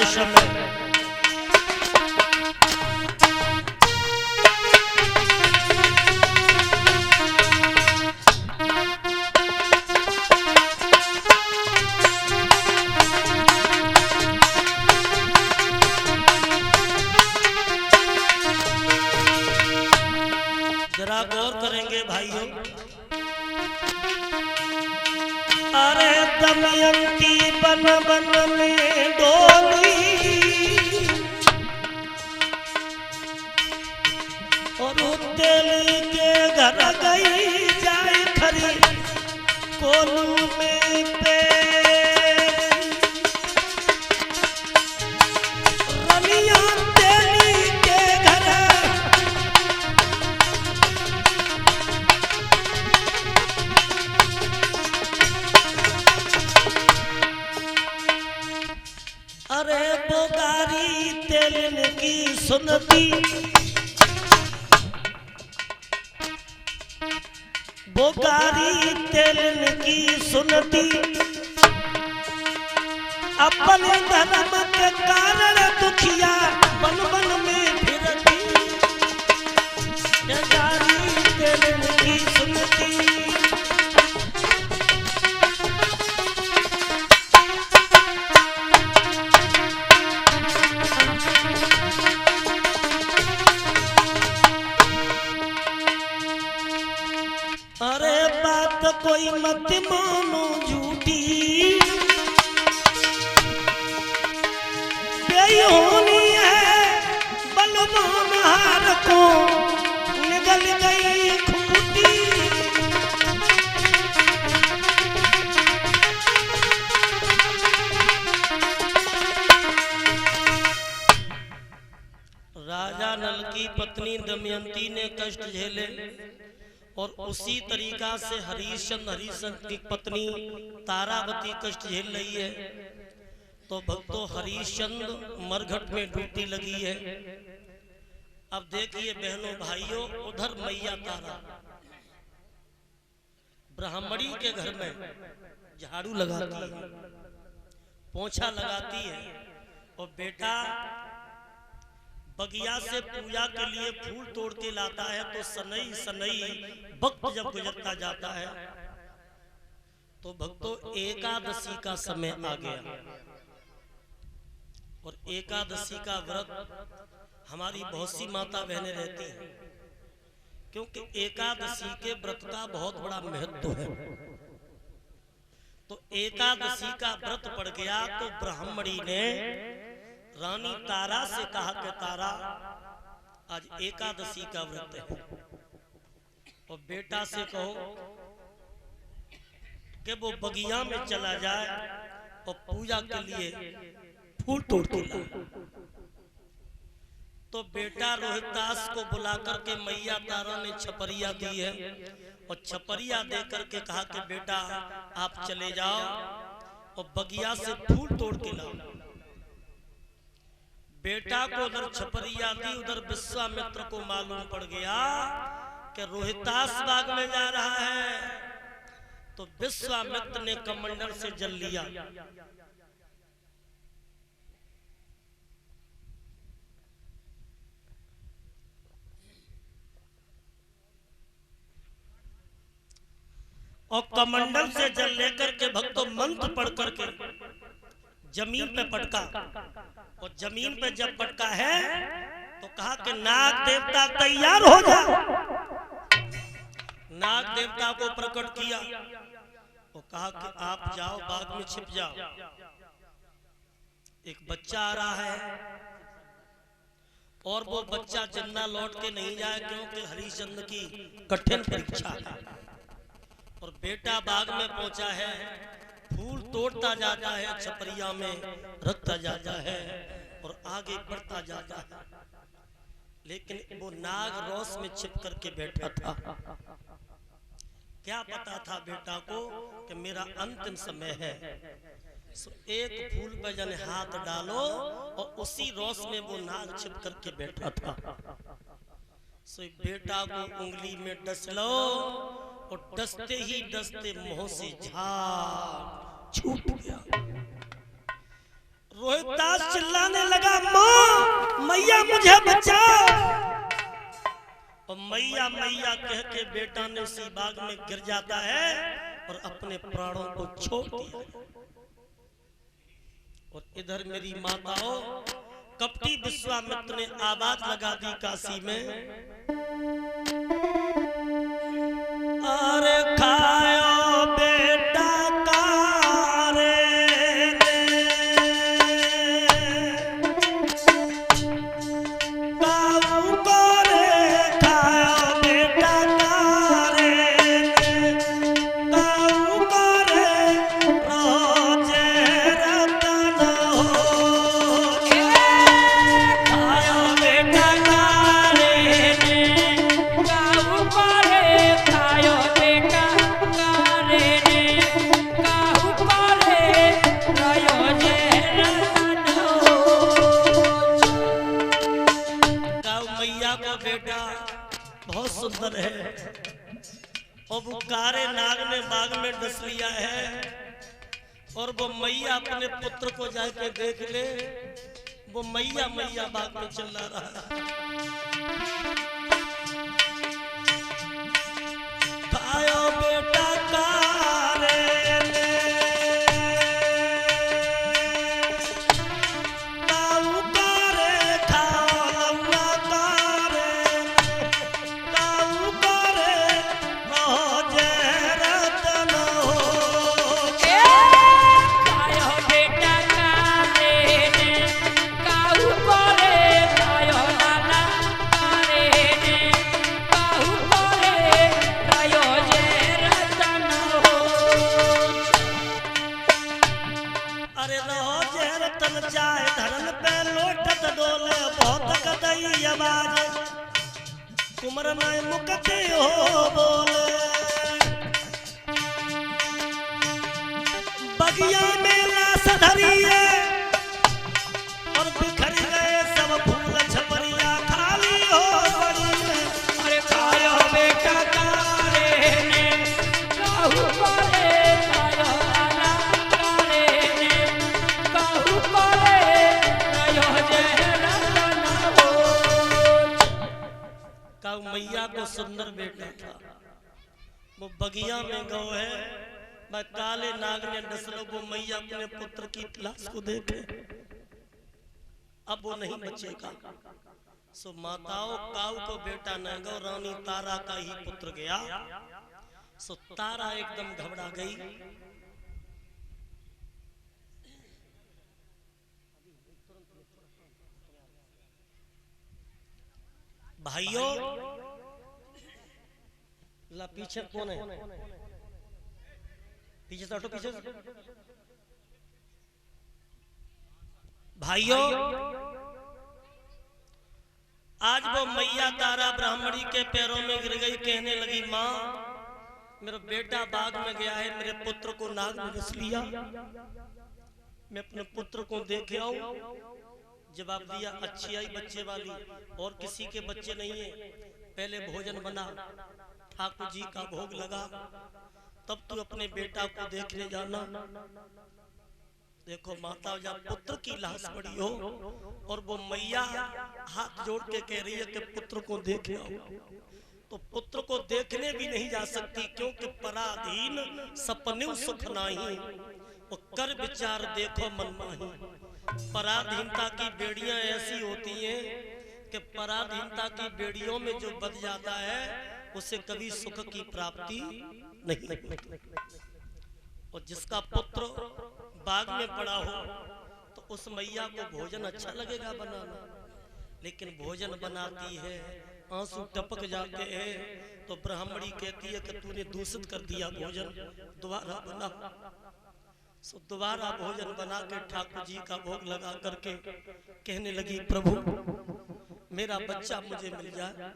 सारे समय जरा गौर करेंगे भाइयों। अरे दमयंती बन बन में डोली और तेली के घर गई जाए खरी कोलू में पे रनिया तेली के घर अरे बोगारी तेलन की सुनती बोगारी तेलन की सुनती अपन धर्म के कारण दुखिया बन बन में फिरती बोगारी तेलन की सुनती अरे बात कोई मत मानो झूठी बेईमानी है बलवान हार को निगल गई खूंटी राजा नल की पत्नी दमयंती ने कष्ट झेले और उसी तरीका से हरिश्चंद्र की पत्नी तारावती कष्ट झेल रही है। तो भक्तों हरिश्चंद्र मरघट में ड्यूटी लगी है। अब देखिए बहनों भाइयों, उधर मैया तारा ब्राह्मणी के घर में झाड़ू लगाती है, पोछा लगाती है और बेटा बगिया से पूजा के लिए फूल तोड़ के लाता है। तो सनई सनई वक्त जब गुजरता जाता है तो भक्तों एकादशी का समय आ गया और एकादशी का व्रत हमारी बहुत सी माता बहनें रहती हैं, क्योंकि एकादशी के व्रत का बहुत बड़ा महत्व है। तो एकादशी का व्रत पड़ गया तो ब्राह्मणी ने रानी तारा से कहा कि तारा आज एकादशी का व्रत है और बेटा से कहो कि वो बगिया में चला जाए और पूजा के लिए फूल तोड़ के लाए। तो बेटा रोहितास को बुला करके मैया तारा ने छपरिया दी है और छपरिया दे करके कहा कि बेटा आप चले जाओ और बगिया से फूल तोड़ के लाओ। बेटा को उधर छपरिया दी, उधर विश्वामित्र को मालूम पड़ गया कि रोहितास बाग में जा रहा है। तो विश्वामित्र ने कमंडल से जल लिया। और कमंडल से जल लेकर के भक्तों मंत्र पढ़ करके जमीन पे पटका और जमीन पे जब पटका है तो कहा कि नाग देवता तैयार हो जा। नाग देवता को प्रकट किया और कहा कि आप जाओ बाग में छिप जाओ, एक बच्चा आ रहा है और वो बच्चा जिंदा लौट के नहीं जाए, क्योंकि हरिश्चंद्र की कठिन परीक्षा है। और बेटा बाग में पहुंचा है, फूल तोड़ता जाता है, छपरिया में रखता जाता है और आगे बढ़ता जाता है, लेकिन वो नाग रोस में छिप करके बैठा था। क्या पता था बेटा को कि मेरा अंतिम समय है। एक फूल पे जन हाथ डालो और उसी रोस में वो नाग छिप करके बैठा था। सो बेटा को उंगली में डस लो और डसते ही डसते मुंह से झाग छूट गया। रोहितास चिल्ला मैया मुझे बचाओ। और मैया मैया कह के बेटा ने उसी बाग में गिर जाता है और अपने प्राणों को छोड़ दिया। और इधर मेरी माताओं, कपटी विश्वामित्र ने आवाज लगा दी काशी में, अरे खायो बेटा कारे सुंदर है। और वो कारे नाग ने बाग में डस लिया है और वो मैया अपने पुत्र को जाके देख ले, वो मैया मैया बाग में चला रहा है। खायो बेटा कारे कुमर में मुकते हो बोले, बगिया में लाश धरी है और बिखर गए सब फूल छपरिया खाली हो पड़ी है। अरे खायो बेटा कारे ने काहू करे, खायो आला कारे ने काहू करे, खायो जहरा ना हो। काऊ मैया को सुंदर बेटा था, वो बगिया में गौ है, मैं काले नाग ने डसलो, वो मैया अपने पुत्र की लाश को देखे, अब वो नहीं बचेगा। सो माताओं, काऊ को बेटा न गौ, रानी तारा का ही पुत्र गया। सो तारा एकदम घबरा गई। भाइयों, ला पीछे कौन है? पीछे से हटो, पीछे से। भाइयों, आज वो मैया तारा ब्राह्मणी के पैरों में गिर गई, कहने लगी, माँ मेरा बेटा बाग में गया है, मेरे पुत्र को नाग ने डस लिया, मैं अपने पुत्र को देख आऊं। जवाब दिया, अच्छी आई बच्चे वाली, और किसी के बच्चे नहीं है, पहले भोजन बना, ठाकुर जी का भोग लगा, तब तू अपने बेटा को देखने जाना। देखो माता, जब पुत्र की लाश पड़ी हो और वो मैया हाथ जोड़ के कह रही है कि पुत्र को देख आओ, तो पुत्र को देखने भी नहीं जा सकती, क्योंकि पराधीन सपने सुख नाही, वो कर विचार देखो मन माही। पराधीनता की बेड़ियां ऐसी होती हैं कि पराधीनता की बेड़ियों में जो बच जाता है उसे कभी सुख की प्राप्ति नहीं। और जिसका पुत्र बाग में पड़ा हो तो उस मैया को भोजन अच्छा लगेगा बनाना, लेकिन भोजन बनाती है, आंसू टपक जाते हैं, तो ब्राह्मणी कहती है कि तूने दूषित कर दिया भोजन, दोबारा बना। सो दोबारा भोजन बना के ठाकुर जी का भोग लगा करके कहने लगी, प्रभु मेरा बच्चा मुझे मिल जाए।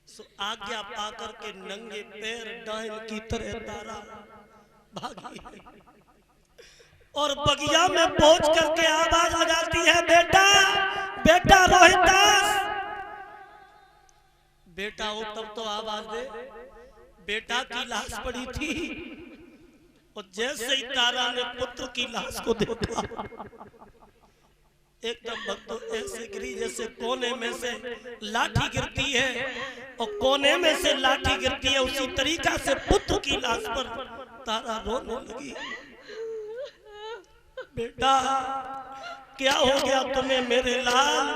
सो आज्ञा पाकर के नंगे पैर डाइन की तरह तारा भागी और बगिया में पहुंच करके आवाज लगाती है, बेटा बेटा रोहितास। बेटा हो तब तो आवाज दे। बेटा की लाश पड़ी थी और जैसे ही तारा ने पुत्र की लाश को देखा एकदम भक्तों जैसे कोने में से लाठी गिरती है और कोने में से लाठी गिरती है, उसी तरीका से पुत्र की लाश पर तारा रोने लगी। बेटा क्या हो गया तुम्हें मेरे लाल?